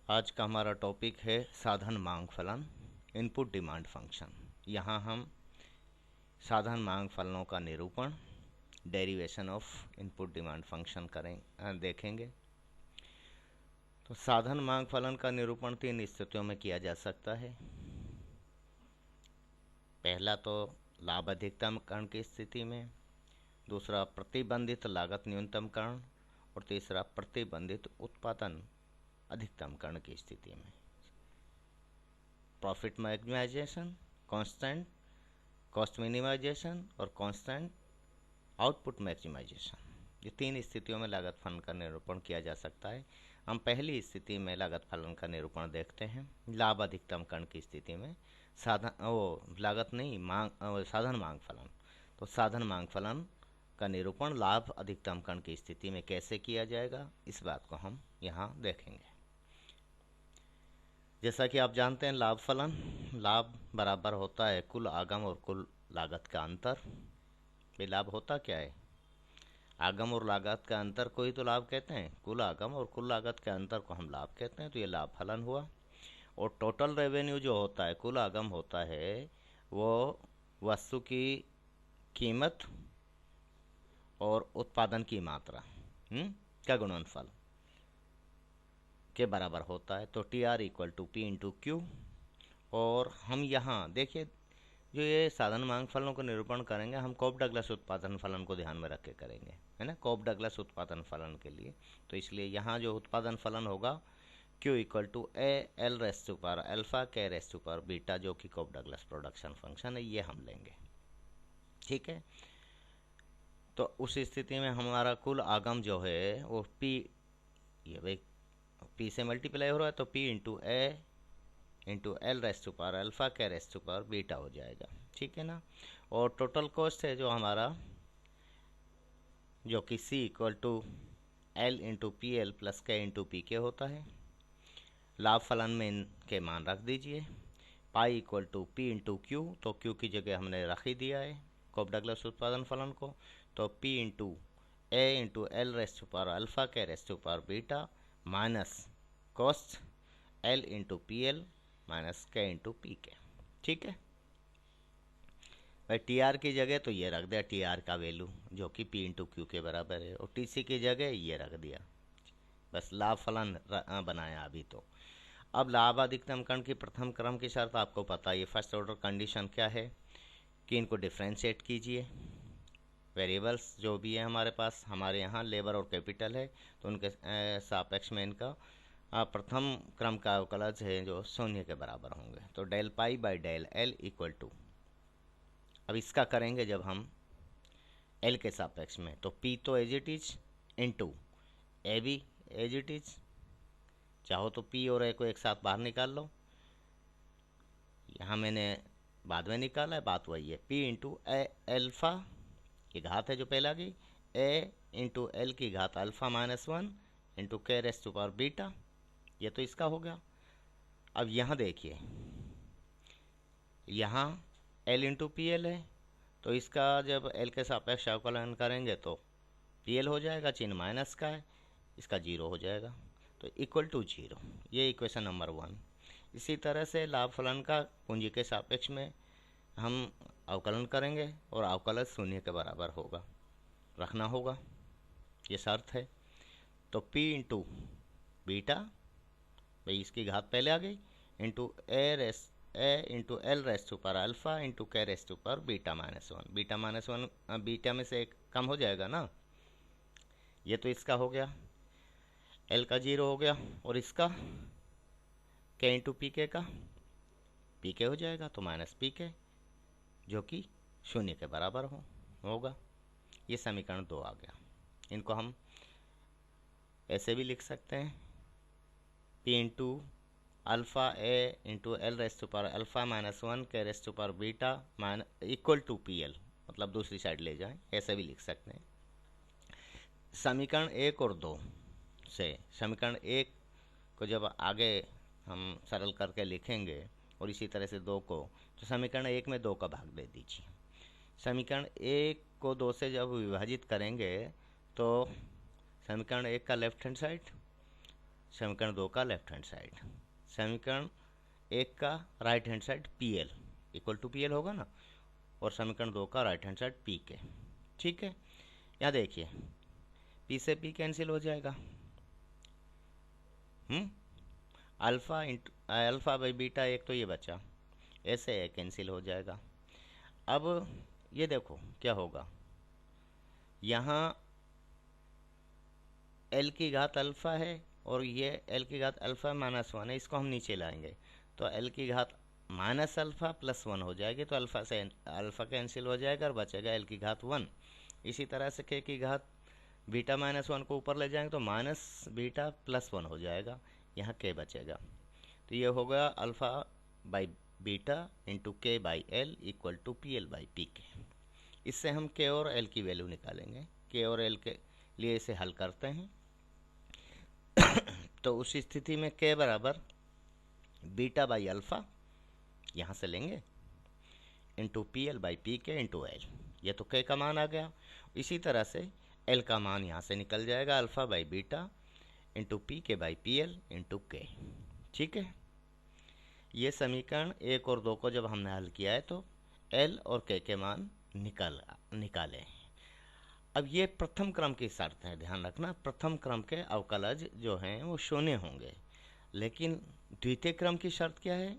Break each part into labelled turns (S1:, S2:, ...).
S1: आज का हमारा टॉपिक है साधन मांग फलन, इनपुट डिमांड फंक्शन। यहाँ हम साधन मांग फलनों का निरूपण, derivation of input demand function देखेंगे। तो साधन मांग फलन का निरूपण 3 स्थितियों में किया जा सकता है। पहला तो लाभ अधिकतमकरण की स्थिति में, दूसरा प्रतिबंधित लागत न्यूनतमकरण और तीसरा प्रतिबंधित उत्पादन अधिकतमकरण की स्थिति में। Profit maximisation, constant cost minimisation और कांस्टेंट आउटपुट मैक्सिमाइजेशन, ये 3 स्थितियों में लागत फलन का निरूपण किया जा सकता है। हम पहली स्थिति में लागत फलन का निरूपण देखते हैं। लाभ अधिकतमकरण की स्थिति में साधन मांग फलन। तो साधन मांग फलन का निरूपण लाभ अधिकतमकरण की स्थिति में कैसे किया जाएगा, इस बात को हम यहाँ देखेंगे। जैसा कि आप जानते हैं, लाभ फलन, लाभ बराबर होता है कुल आगम और कुल लागत का अंतर। ये लाभ होता क्या है? आगम और लागत का अंतर को ही तो लाभ कहते हैं। कुल आगम और कुल लागत के अंतर को हम लाभ कहते हैं। तो ये लाभ फलन हुआ। और टोटल रेवेन्यू जो होता है, कुल आगम होता है, वो वस्तु की कीमत और उत्पादन की मात्रा का गुणनफल के बराबर होता है। तो T R equal to P into Q. और हम यहाँ देखिए, जो ये साधन मांग फलनों को निरूपण करेंगे, हम कॉप डगलस उत्पादन फलन को ध्यान में रख के करेंगे, है ना, कॉप डगलस उत्पादन फलन के लिए। तो इसलिए यहाँ जो उत्पादन फलन होगा, Q equal to A L raise to power alpha K raise to power beta, जो कि कॉप डगलस प्रोडक्शन फंक्शन है, ये हम लेंगे। ठीक है। तो उस स्थिति में हमारा कुल आगम जो है वो P, ये भाई P से मल्टीप्लाई हो रहा है, तो P into A into L raise to power alpha K raise to power beta हो जाएगा। ठीक है ना। और टोटल कॉस्ट है जो हमारा, जो कि C equal to L into P L plus K into P K होता है। लाभ फलन में इनके मान रख दीजिए। Pi equal to P into Q, तो क्यू की जगह हमने रख ही दिया है कॉप डगलस उत्पादन फलन को। तो P into A into L raise to power alpha K raise to power beta minus cost L into P L minus K into P K. ठीक है भाई। टी आर की जगह तो ये रख दिया, टी आर का वैल्यू जो कि पी इंटू क्यू के बराबर है, और टी सी की जगह ये रख दिया। बस लाभ फलन बनाया अभी। तो अब लाभ अधिकतमकरण की प्रथम क्रम की शर्त आपको पता है। ये फर्स्ट ऑर्डर कंडीशन क्या है कि इनको डिफ्रेंशिएट कीजिए। वेरिएबल्स जो भी है हमारे पास, हमारे यहाँ लेबर और कैपिटल है, तो उनके सापेक्ष में इनका प्रथम क्रम का अवकलज है जो 0 के बराबर होंगे। तो del pi by del L equal to, अब इसका करेंगे जब हम एल के सापेक्ष में, तो पी तो एज इट इज इंटू ए भी एज इट इज। चाहो तो पी और ए को एक साथ बाहर निकाल लो, यहाँ मैंने बाद में निकाला है, बात वही है। पी इंटू ए एल्फा की घात है जो पहला की, ए इंटू एल की घात alpha minus 1 into K raise to power beta, ये तो इसका हो गया। अब यहाँ देखिए, यहाँ एल इंटू पी एल है, तो इसका जब एल के सापेक्ष अवकलन करेंगे तो पी एल हो जाएगा, चिन्ह माइनस का है, इसका 0 हो जाएगा, तो इक्वल टू 0। ये इक्वेशन नंबर 1। इसी तरह से लाभ फलन का पूंजी के सापेक्ष में हम अवकलन करेंगे और अवकलन 0 के बराबर होगा, रखना होगा, ये शर्त है। तो P इंटू बीटा, भाई इसकी घात पहले आ गई, into A into L raise to power alpha into K raise to power beta minus 1। Beta minus 1 beta में से एक कम हो जाएगा ना, ये तो इसका हो गया, एल का 0 हो गया, और इसका के इंटू पी के का पी के हो जाएगा, तो माइनस पी के जो कि 0 के बराबर होगा। ये समीकरण 2 आ गया। इनको हम ऐसे भी लिख सकते हैं, P into alpha A into L raise to power alpha minus 1 K raise to power beta equal to P L, मतलब दूसरी साइड ले जाएं, ऐसे भी लिख सकते हैं। समीकरण 1 और 2 से, समीकरण 1 को जब आगे हम सरल करके लिखेंगे और इसी तरह से 2 को, तो समीकरण 1 में 2 का भाग दे दीजिए। समीकरण 1 को 2 से जब विभाजित करेंगे तो समीकरण 1 का लेफ्ट हैंड साइड समीकरण 2 का लेफ्ट हैंड साइड, समीकरण 1 का right hand side PL equal to PL होगा ना, और समीकरण 2 का राइट हैंड साइड PK। ठीक है, यहाँ देखिए P से P कैंसिल हो जाएगा, alpha into alpha by beta, एक तो ये बचा, ऐसे कैंसिल हो जाएगा। अब ये देखो क्या होगा, यहाँ L की घात अल्फ़ा है और ये L की घात अल्फ़ा -1 है, इसको हम नीचे लाएंगे तो L की घात माइनस अल्फ़ा प्लस 1 हो जाएगी, तो अल्फ़ा से अल्फ़ा कैंसिल हो जाएगा और बचेगा L की घात 1। इसी तरह से K की घात बीटा -1 को ऊपर ले जाएंगे तो माइनस बीटा प्लस 1 हो जाएगा, यहाँ K बचेगा। तो ये होगा alpha by beta into K by L equal to PL by PK। इससे हम K और L की वैल्यू निकालेंगे, K और L के लिए इसे हल करते हैं तो उस स्थिति में K बराबर बीटा बाई अल्फ़ा यहाँ से लेंगे into PL by PK into L, ये तो K का मान आ गया। इसी तरह से L का मान यहाँ से निकल जाएगा, alpha by beta into PK by PL into K। ठीक है, ये समीकरण 1 और 2 को जब हमने हल किया है तो L और K के मान निकाले। अब ये प्रथम क्रम की शर्त है, ध्यान रखना, प्रथम क्रम के अवकलज जो हैं वो शून्य होंगे। लेकिन द्वितीय क्रम की शर्त क्या है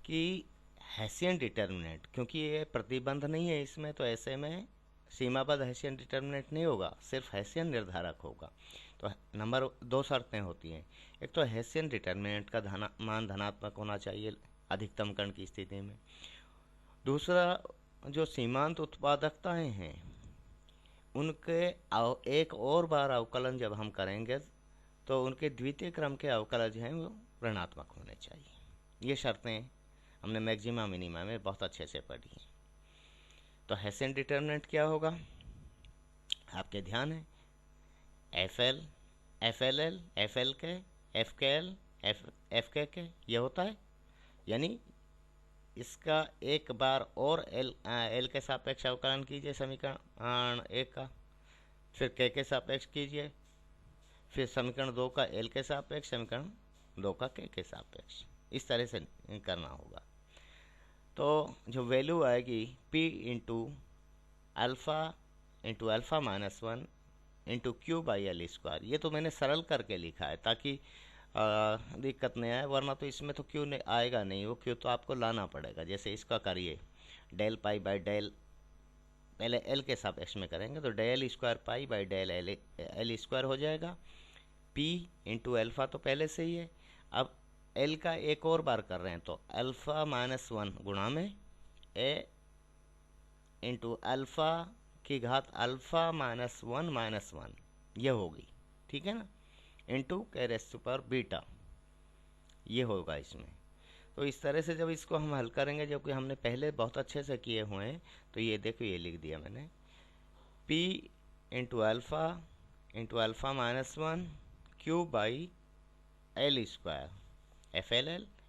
S1: कि हेसियन डिटर्मिनेंट, क्योंकि ये प्रतिबंध नहीं है इसमें, तो ऐसे में सीमाबद्ध हेसियन डिटर्मिनेंट नहीं होगा, सिर्फ हेसियन निर्धारक होगा। तो नंबर 2 शर्तें होती हैं, एक तो हेसियन डिटर्मिनेंट का मान धनात्मक होना चाहिए अधिकतम कण की स्थिति में। दूसरा, जो सीमांत उत्पादकताएं हैं उनके एक और बार अवकलन जब हम करेंगे तो उनके द्वितीय क्रम के अवकलज हैं वो ऋणात्मक होने चाहिए। ये शर्तें हमने मैक्सिमा मिनिमा में बहुत अच्छे से पढ़ी हैं। तो हेसियन डिटर्मिनेंट क्या होगा, आपके ध्यान है, FL, FLL, FLK, FKL, FKK ये होता है, यानी इसका एक बार और L के सापेक्ष अवकलन कीजिए समीकरण 1 का, फिर K के सापेक्ष कीजिए, फिर समीकरण 2 का L के सापेक्ष, समीकरण 2 का K के सापेक्ष, इस तरह से करना होगा। तो जो वैल्यू आएगी P into alpha minus 1 into Q by L square, ये तो मैंने सरल करके लिखा है ताकि दिक्कत नहीं आए, वरना तो इसमें तो Q नहीं आएगा नहीं, वो Q तो आपको लाना पड़ेगा। जैसे इसका करिए डेल पाई बाई डेल, पहले L के सापेक्ष में करेंगे तो del square pi by del L square हो जाएगा। P इंटू अल्फ़ा तो पहले से ही है, अब L का एक और बार कर रहे हैं तो अल्फ़ा माइनस 1 गुणा में A इंटू अल्फ़ा की घात अल्फ़ा माइनस 1 ये होगी, ठीक है ना, into K raise to power beta, ये होगा इसमें। तो इस तरह से जब इसको हम हल करेंगे, जबकि हमने पहले बहुत अच्छे से किए हुए हैं, तो ये देखो ये लिख दिया मैंने, P into alpha minus 1 Q by L square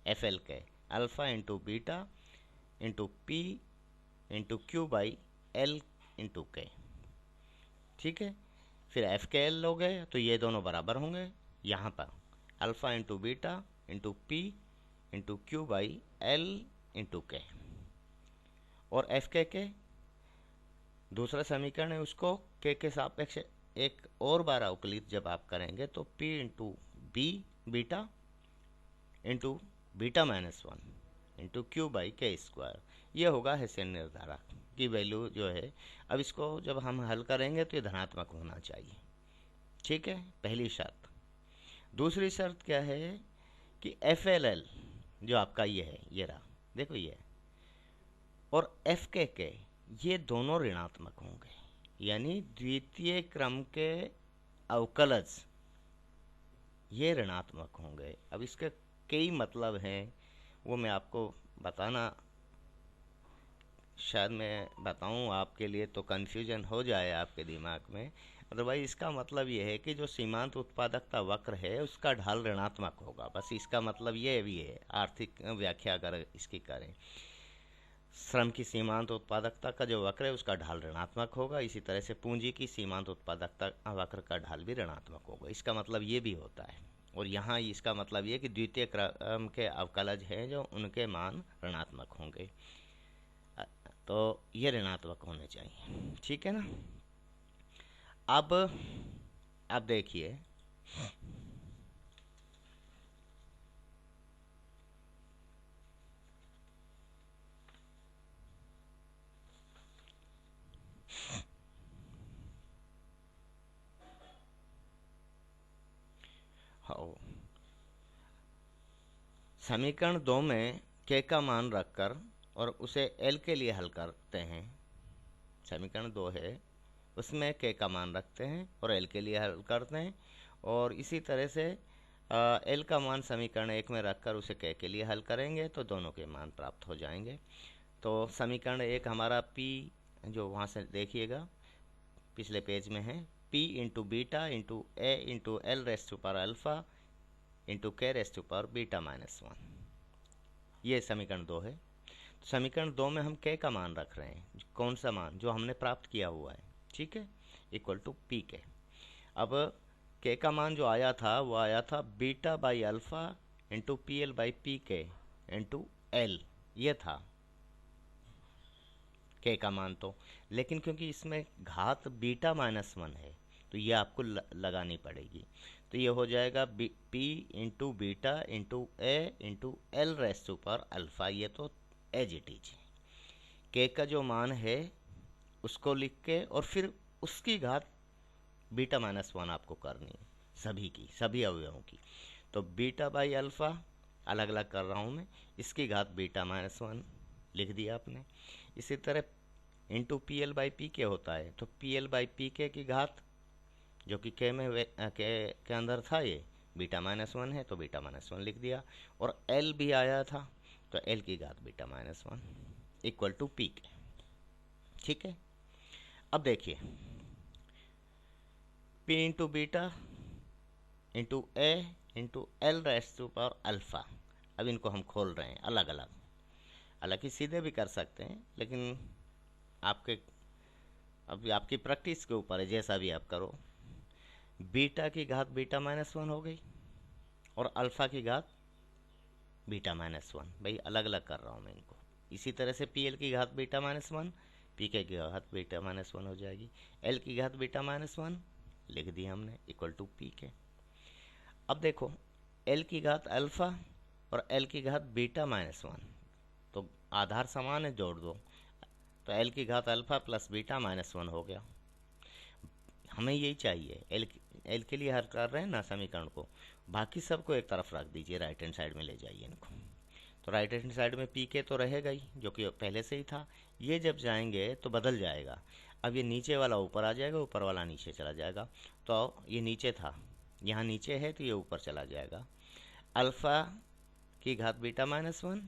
S1: FLK alpha into beta into P into Q by L into K। ठीक है, फिर FKL लोगे तो ये दोनों बराबर होंगे, यहाँ पर alpha into beta into P into Q by L into K, और FKK दूसरा समीकरण है, उसको K के सापेक्ष एक और बार अवकलित जब आप करेंगे तो P into beta into beta minus 1 into Q by K square, ये होगा हेसियन निर्धारक की वैल्यू जो है। अब इसको जब हम हल करेंगे तो ये धनात्मक होना चाहिए, ठीक है, पहली शर्त। दूसरी शर्त क्या है कि FLL जो आपका ये है, ये रहा देखो ये, और FKK ये दोनों ऋणात्मक होंगे, यानी द्वितीय क्रम के अवकलज ये ऋणात्मक होंगे। अब इसके कई मतलब हैं, वो मैं आपको बताना, शायद मैं बताऊं आपके लिए तो कन्फ्यूजन हो जाए आपके दिमाग में, अदरवाइज इसका मतलब ये है कि जो सीमांत उत्पादकता वक्र है उसका ढाल ऋणात्मक होगा, बस इसका मतलब ये भी है। आर्थिक व्याख्या अगर इसकी करें, श्रम की सीमांत उत्पादकता का जो वक्र है उसका ढाल ऋणात्मक होगा, इसी तरह से पूंजी की सीमांत उत्पादकता वक्र का ढाल भी ऋणात्मक होगा, इसका मतलब ये भी होता है। और यहाँ इसका मतलब ये कि द्वितीय क्रम के अवकलज हैं जो उनके मान ऋणात्मक होंगे, तो ये ऋणात्मक होने चाहिए। ठीक है ना। अब देखिए हाँ, समीकरण 2 में k का मान रखकर और उसे l के लिए हल करते हैं। समीकरण 2 है, उसमें k का मान रखते हैं और l के लिए हल करते हैं, और इसी तरह से l का मान समीकरण 1 में रखकर उसे k के लिए हल करेंगे तो दोनों के मान प्राप्त हो जाएंगे। तो समीकरण 1 हमारा p, जो वहाँ से देखिएगा पिछले पेज में है, p into beta into A into L raise to power alpha into K raise to power beta minus 1, ये समीकरण 2 है। तो समीकरण 2 में हम k का मान रख रहे हैं, कौन सा मान, जो हमने प्राप्त किया हुआ है, ठीक है, इक्वल टू पी के। अब k का मान जो आया था वो आया था beta by alpha into P L by P के इंटू एल, ये था k का मान। तो लेकिन क्योंकि इसमें घात बीटा माइनस 1 है तो ये आपको लगानी पड़ेगी, तो ये हो जाएगा p into beta into A into L raise to power alpha, ये तो एज इट इज k का जो मान है उसको लिख के और फिर उसकी घात बीटा माइनस 1 आपको करनी है, सभी की, सभी अवयवों की। तो बीटा बाई अल्फ़ा अलग अलग कर रहा हूँ मैं, इसकी घात बीटा माइनस 1 लिख दिया आपने। इसी तरह into P L by P K होता है, तो पी एल बाई पी के की घात जो कि के में के अंदर था, ये बीटा माइनस 1 है तो बीटा माइनस 1 लिख दिया, और एल भी आया था तो एल की घात beta minus 1 equal to P K. ठीक है। अब देखिए p into beta into A into L raise to power alpha, अब इनको हम खोल रहे हैं अलग अलग, हालांकि सीधे भी कर सकते हैं, लेकिन आपकी प्रैक्टिस के ऊपर है, जैसा भी आप करो। बीटा की घात बीटा माइनस 1 हो गई और अल्फ़ा की घात बीटा माइनस 1, भाई अलग अलग कर रहा हूँ मैं इनको। इसी तरह से पी एल की घात बीटा माइनस 1, पी के की घात बीटा माइनस 1 हो जाएगी, एल की घात बीटा माइनस 1 लिख दी हमने इक्वल टू पी के। अब देखो एल की घात अल्फ़ा और एल की घात बीटा माइनस 1, तो आधार समान है, जोड़ दो, तो एल की घात अल्फ़ा प्लस बीटा माइनस 1 हो गया। हमें यही चाहिए, एल के लिए हल कर रहे हैं ना समीकरण को, बाकी सबको एक तरफ रख दीजिए, राइट हैंड साइड में ले जाइए इनको। तो राइट हैंड साइड में पी के तो रहेगा ही, जो कि पहले से ही था, ये जब जाएंगे तो बदल जाएगा। अब ये नीचे वाला ऊपर आ जाएगा, ऊपर वाला नीचे चला जाएगा, तो ये नीचे था, यहाँ नीचे है तो ये ऊपर चला जाएगा। अल्फ़ा की घात बीटा माइनस 1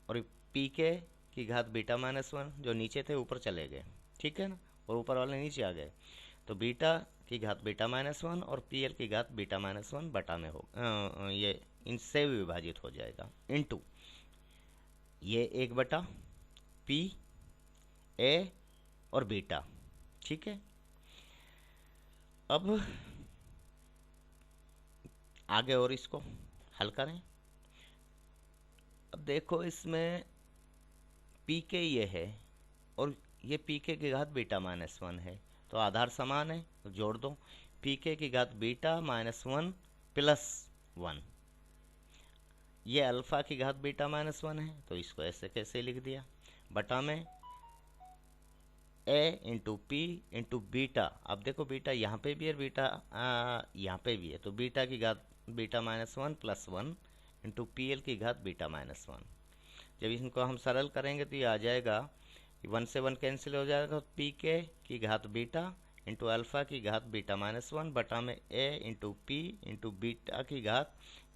S1: और पी के की घात बीटा माइनस 1, जो नीचे थे ऊपर चले गए, ठीक है ना, और ऊपर वाले नीचे आ गए, तो बीटा की घात बीटा माइनस 1 और पी एल की घात बीटा माइनस 1 बटा में हो, ये इनसे भी विभाजित हो जाएगा, इनटू ये 1 बटा पी ए और बीटा। ठीक है। अब आगे और इसको हल करें। अब देखो इसमें पी के ये है और ये पी के की घात बीटा माइनस 1 है, तो आधार समान है, तो जोड़ दो, पी के की घात बीटा माइनस 1 प्लस 1, ये अल्फ़ा की घात बीटा माइनस 1 है, तो इसको ऐसे कैसे लिख दिया, बटा में ए इंटू पी इंटू बीटा। अब देखो बीटा यहाँ पे भी है, बीटा यहाँ पे भी है, तो बीटा की घात beta minus 1 plus 1 into P L की घात बीटा माइनस 1। जब इनको हम सरल करेंगे तो ये आ जाएगा, 1 से 1 कैंसिल हो जाएगा, तो पी के की घात बीटा इंटू अल्फ़ा की घात बीटा माइनस 1 बटा में ए इंटू पी इंटू बीटा की घात,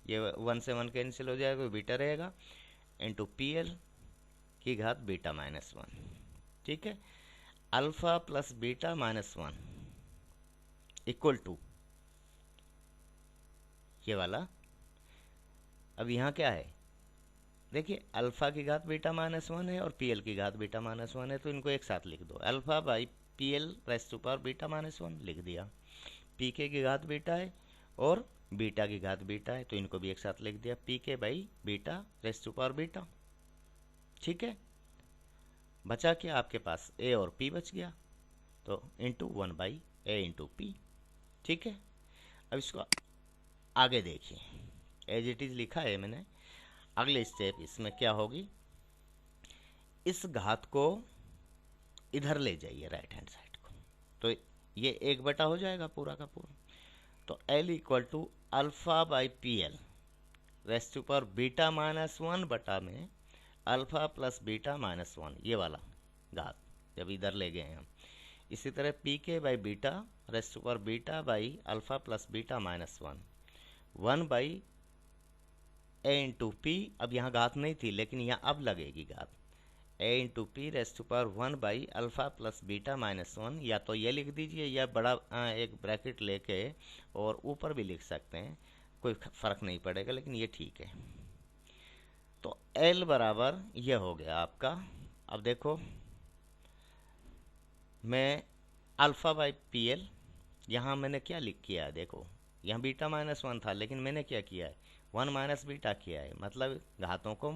S1: ये 1 से 1 कैंसिल हो जाएगा, बीटा रहेगा, इंटू पी एल की घात बीटा माइनस 1। ठीक है। Alpha plus beta minus 1 equal to ये वाला। अब यहाँ क्या है, देखिए अल्फ़ा की घात बीटा माइनस 1 है और पी एल की घात बीटा माइनस 1 है, तो इनको एक साथ लिख दो, alpha by P L raise to power beta minus 1 लिख दिया। पी के की घात बीटा है और बीटा की घात बीटा है, तो इनको भी एक साथ लिख दिया, P K by beta raised to power beta. ठीक है, बचा क्या आपके पास, ए और पी बच गया, तो इंटू 1/a इंटू पी। ठीक है, अब इसको आगे देखिए, एज इट इज लिखा है मैंने। अगले स्टेप इसमें क्या होगी, इस घात को इधर ले जाइए राइट हैंड साइड को, तो ये 1 बटा हो जाएगा पूरा का पूरा। तो L equal to alpha by P L raised to power beta minus 1 बटा में अल्फा प्लस बीटा माइनस 1, ये वाला घात जब इधर ले गए हम। इसी तरह P K by beta raised to power beta by alpha plus beta minus 1 by A into P. अब यहाँ घात नहीं थी लेकिन यहाँ अब लगेगी घात, A into P raised to power 1 alpha plus beta minus 1। या तो ये लिख दीजिए या बड़ा एक ब्रैकेट लेके और ऊपर भी लिख सकते हैं, कोई फ़र्क नहीं पड़ेगा, लेकिन ये ठीक है। तो L बराबर ये हो गया आपका। अब देखो, मैं अल्फ़ा बाई पी एल, यहाँ मैंने क्या लिख किया है, देखो यहाँ बीटा माइनस 1 था, लेकिन मैंने क्या किया है, 1 माइनस बीटा किया है, मतलब घातों को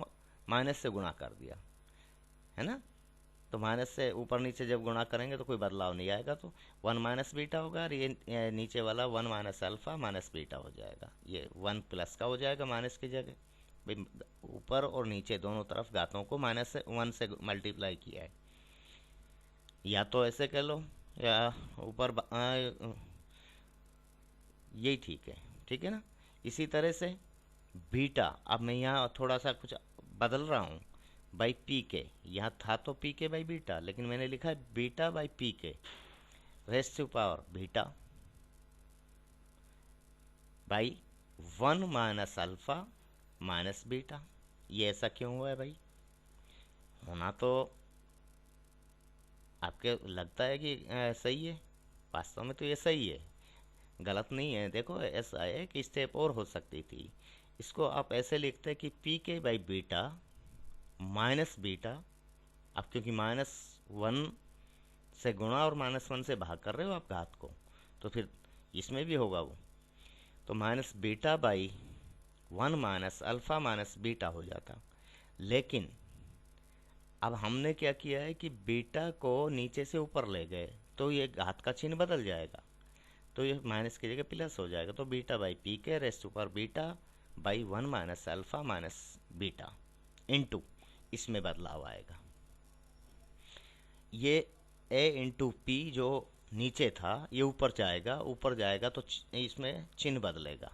S1: माइनस से गुणा कर दिया है ना। तो माइनस से ऊपर नीचे जब गुणा करेंगे तो कोई बदलाव नहीं आएगा, तो 1 माइनस बीटा होगा, और ये नीचे वाला 1 माइनस अल्फ़ा माइनस बीटा हो जाएगा, ये 1 प्लस का हो जाएगा माइनस की जगह। भाई ऊपर और नीचे दोनों तरफ घातों को माइनस से 1 से मल्टीप्लाई किया है, या तो ऐसे कह लो या ऊपर यही ठीक है, ठीक है ना। इसी तरह से बीटा, अब मैं यहाँ थोड़ा सा कुछ बदल रहा हूँ, बाई पी के, यहाँ था तो पी के बाई बीटा, लेकिन मैंने लिखा है beta by P K raised to power beta by 1 minus alpha minus beta. ये ऐसा क्यों हुआ है भाई, होना तो आपके लगता है कि सही है, वास्तव में तो ये सही है, गलत नहीं है। देखो ऐसा है कि स्टेप और हो सकती थी, इसको आप ऐसे लिखते कि P K by beta minus beta. अब क्योंकि -1 से गुणा और -1 से भाग कर रहे हो आप घात को, तो फिर इसमें भी होगा वो, तो minus beta by 1 minus alpha minus beta हो जाता। लेकिन अब हमने क्या किया है कि बीटा को नीचे से ऊपर ले गए, तो ये घात का चिन्ह बदल जाएगा, तो ये माइनस की जगह प्लस हो जाएगा, तो beta by P K rest ऊपर beta by 1 minus alpha minus beta into, इसमें बदलाव आएगा। ये ए इंटू पी जो नीचे था ये ऊपर जाएगा, ऊपर जाएगा तो इसमें चिन्ह बदलेगा।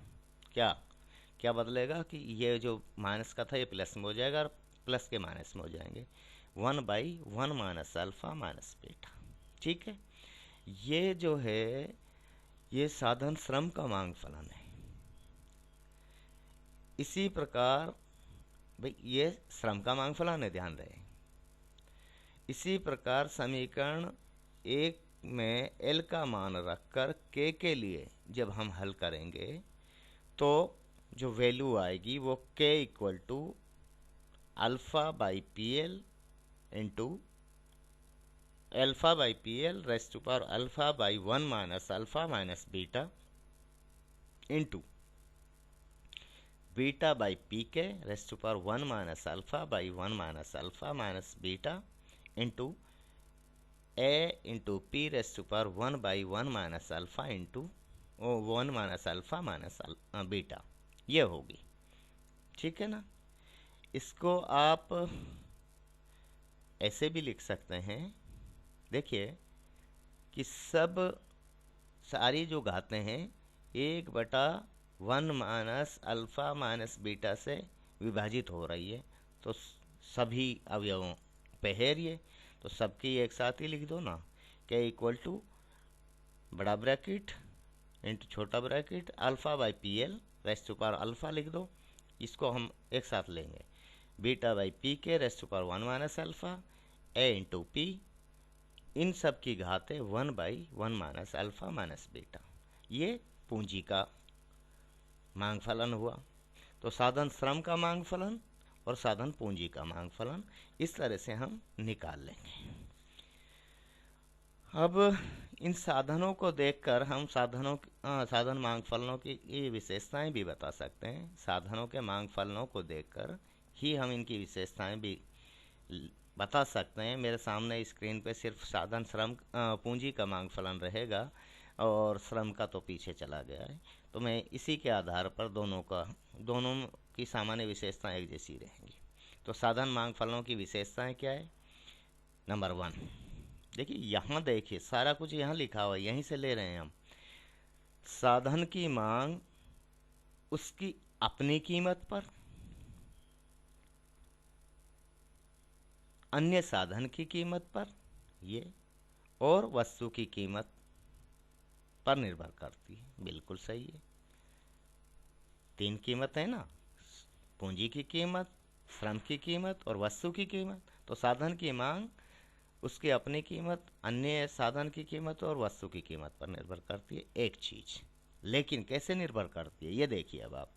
S1: क्या क्या बदलेगा कि ये जो माइनस का था ये प्लस में हो जाएगा, और प्लस के माइनस में हो जाएंगे, 1/1 माइनस अल्फ़ा माइनस बीटा। ठीक है, ये जो है ये साधन श्रम का मांग फलन है। इसी प्रकार भाई ये श्रम का मांग फलन है, ध्यान रहे। इसी प्रकार समीकरण 1 में L का मान रखकर K के लिए जब हम हल करेंगे तो जो वैल्यू आएगी वो K equal to alpha by P L into alpha by P L raised to power alpha by 1 minus alpha minus beta into beta by P K raised to power 1 minus alpha by 1 minus alpha minus beta into A into P raised to power 1/1 minus alpha into 1 minus alpha minus beta, ये होगी। ठीक है ना, इसको आप ऐसे भी लिख सकते हैं, देखिए कि सब सारी जो घातें हैं 1/1 माइनस अल्फ़ा माइनस बीटा से विभाजित हो रही है, तो सभी अवयवों पे है ये, तो सबकी एक साथ ही लिख दो ना, के इक्वल टू बड़ा ब्रैकेट इंटू छोटा bracket alpha by P L raised to power alpha लिख दो, इसको हम एक साथ लेंगे, beta by P K raised to power 1 minus alpha A into P, इन सब की घातें 1/1 माइनस अल्फ़ा माइनस बीटा। ये पूंजी का मांग फलन हुआ। तो साधन श्रम का मांग फलन और साधन पूंजी का मांग फलन इस तरह से हम निकाल लेंगे। अब इन साधनों को देखकर हम साधन मांग फलनों की ये विशेषताएं भी बता सकते हैं। साधनों के मांग फलनों को देखकर ही हम इनकी विशेषताएं भी बता सकते हैं। मेरे सामने स्क्रीन पे सिर्फ साधन श्रम पूंजी का मांग फलन रहेगा और श्रम का तो पीछे चला गया है, तो मैं इसी के आधार पर दोनों की सामान्य विशेषताएं एक जैसी रहेंगी। तो साधन मांग फलनों की विशेषताएं क्या है? नंबर 1, देखिए यहाँ देखिए सारा कुछ यहाँ लिखा हुआ है, यहीं से ले रहे हैं हम। साधन की मांग उसकी अपनी कीमत पर अन्य साधन की कीमत पर ये और वस्तु की कीमत पर निर्भर करती है। बिल्कुल सही है। 3 कीमत है ना, पूंजी की कीमत, श्रम की कीमत और वस्तु की कीमत। तो साधन की मांग उसकी अपनी कीमत, अन्य साधन की कीमत और वस्तु की कीमत पर निर्भर करती है। एक चीज, लेकिन कैसे निर्भर करती है ये देखिए। अब आप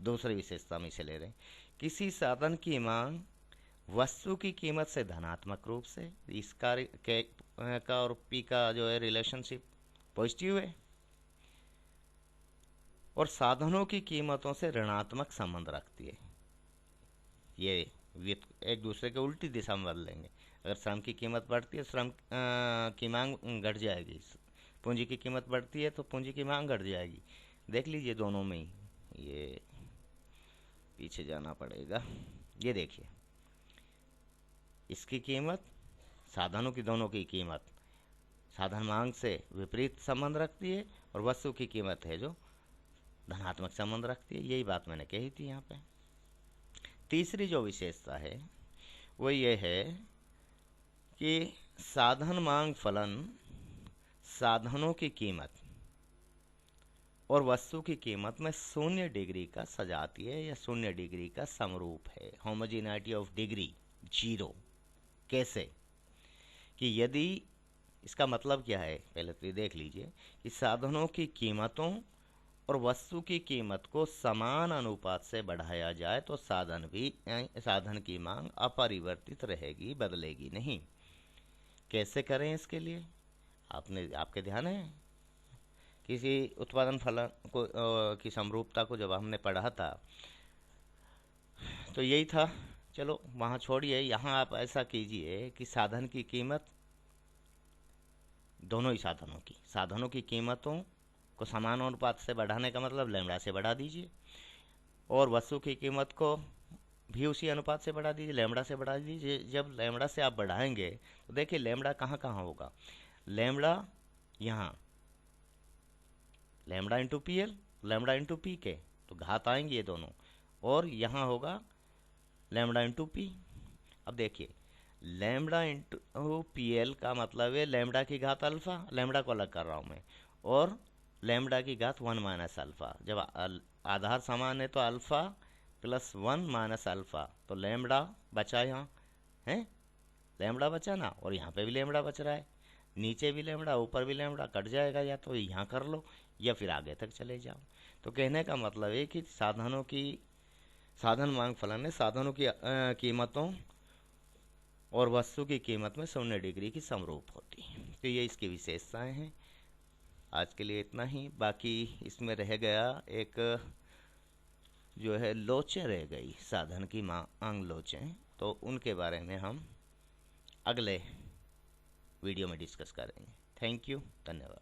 S1: दूसरी विशेषता में से ले रहे हैं। किसी साधन की मांग वस्तु की कीमत से धनात्मक रूप से, इस कार्य के का और पी का जो है रिलेशनशिप पॉजिटिव है, और साधनों की कीमतों से ऋणात्मक संबंध रखती है। ये एक दूसरे के उल्टी दिशा में बदलेंगे। अगर श्रम की कीमत बढ़ती है, श्रम की मांग घट जाएगी। पूंजी की कीमत बढ़ती है तो पूंजी की मांग घट जाएगी। देख लीजिए दोनों में ही, ये पीछे जाना पड़ेगा। ये देखिए, इसकी कीमत, साधनों की दोनों की कीमत साधन मांग से विपरीत संबंध रखती है, और वस्तु की कीमत है जो धनात्मक संबंध रखती है। यही बात मैंने कही थी यहाँ पे। तीसरी जो विशेषता है वो ये है कि साधन मांग फलन साधनों की कीमत और वस्तु की कीमत में 0 डिग्री का सजाती है या 0 डिग्री का समरूप है। Homogeneity of degree 0। कैसे? कि यदि, इसका मतलब क्या है पहले तो ये देख लीजिए कि साधनों की कीमतों और वस्तु की कीमत को समान अनुपात से बढ़ाया जाए तो साधन की मांग अपरिवर्तित रहेगी, बदलेगी नहीं। कैसे करें इसके लिए? आपके ध्यान है किसी उत्पादन फलन को की समरूपता को जब हमने पढ़ा था तो यही था। चलो वहाँ छोड़िए, यहाँ आप ऐसा कीजिए कि साधन की कीमत, दोनों ही साधनों की कीमतों को समान अनुपात से बढ़ाने का मतलब लैम्डा से बढ़ा दीजिए, और वस्तु की कीमत को भी उसी अनुपात से बढ़ा दीजिए, लैम्डा से बढ़ा दीजिए। जब लैम्डा से आप बढ़ाएंगे तो देखिए लैम्डा कहाँ कहाँ होगा। लैम्डा यहाँ, lambda into P L, lambda into P के, तो घात आएंगे ये दोनों, और यहाँ होगा लैम्डा इंटू पी। अब देखिए लैम्डा इंटू पी एल का मतलब है लैम्डा की घात अल्फा, लैम्डा को अलग कर रहा हूँ मैं, और लैम्डा की घात 1 माइनस अल्फा। जब आधार समान है तो अल्फा प्लस 1 माइनस अल्फा, तो लैम्डा बचा यहाँ है, लैम्डा बचा ना, और यहाँ पे भी लैम्डा बच रहा है, नीचे भी लैम्डा ऊपर भी लैम्डा, कट जाएगा या तो यहाँ कर लो या फिर आगे तक चले जाओ। तो कहने का मतलब है कि साधन मांग फलन है साधनों की कीमतों और वस्तु की कीमत में 0 डिग्री की समरूप होती है। तो ये इसकी विशेषताएं हैं। आज के लिए इतना ही। बाकी इसमें रह गया एक जो है लोचें रह गई, साधन की मांग लोचें, तो उनके बारे में हम अगले वीडियो में डिस्कस करेंगे। थैंक यू, धन्यवाद।